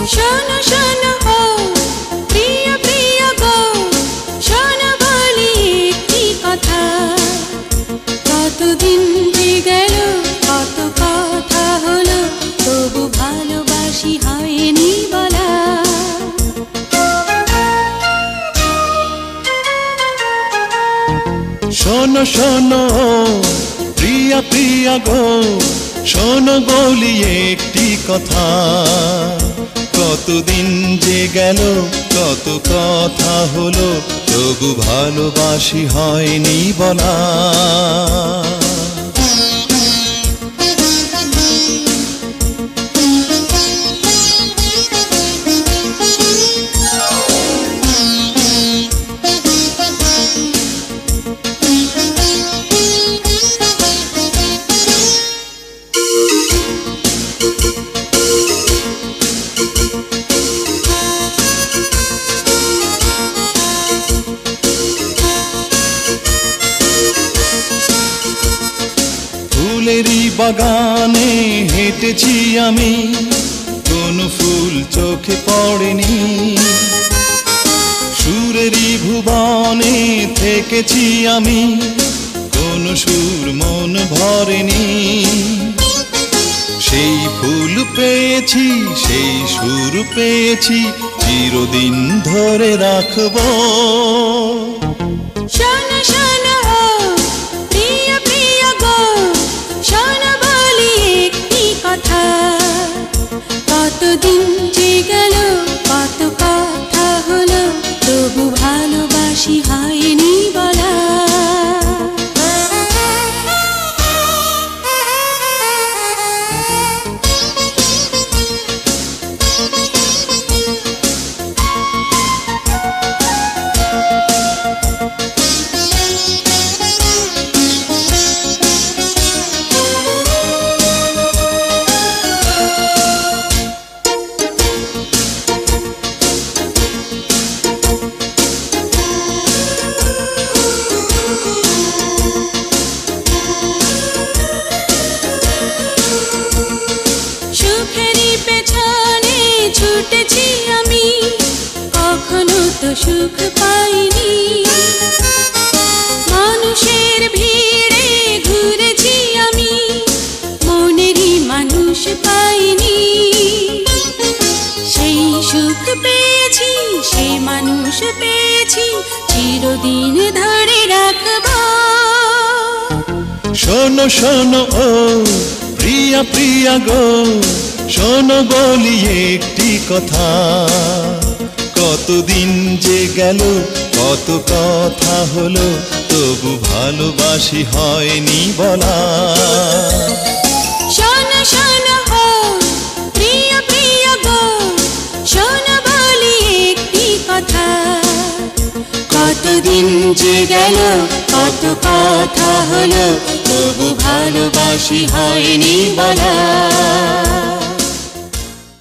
শোনো শোনো ও প্রিয় প্রিয় গো, শোনো বলি একটি কথা। কতদিন যে গেল, কত কথা হলো, তবু ভালোবাসি হয়নি বলা। শোনো শোনো প্রিয়া প্রিয়া গো, শোনো বলি একটি কথা। কতদিন যে গেল, কত কথা হলো, তবু ভালোবাসি হয়নি বলা। ফুলেরই বাগানে হেঁটেছি আমি, কোনো ফুল চোখে পড়েনি। সুরেরই ভুবনে থেকেছি আমি, কোনো সুর মন ভরেনি। সেই ফুল পেয়েছি, সেই সুর পেয়েছি, চিরদিন ধরে রাখবো। শোনো শোনো প্রিয় প্রিয় গো, শোনো বলি একটি কথা। কতদিন যে গেল, কত কথা হলো, তবু ভালোবাসি হয়নি বলা। সুখেরই পেছনে ছুটেছি আমি, কখনো তো সুখ পাইনি। মানুষের ভিড়ে ঘুরেছি আমি, মনেরই মানুষ পাইনি। সেই সুখ পেয়েছি, সেই মানুষ পেয়েছি, চিরদিন ধরে রাখবো। শোনো শোনো ও প্রিয়া প্রিয়া গো, শোনো বলি একটি কথা। কতদিন যে গেল, কত কথা হলো, তবু ভালোবাসি হয়নি বলা। শোনো শোনো প্রিয় প্রিয় গো, শোনো বলি একটি কথা। কতদিন যে গেল, কত কথা হলো, তবু ভালোবাসি হয়নি বলা।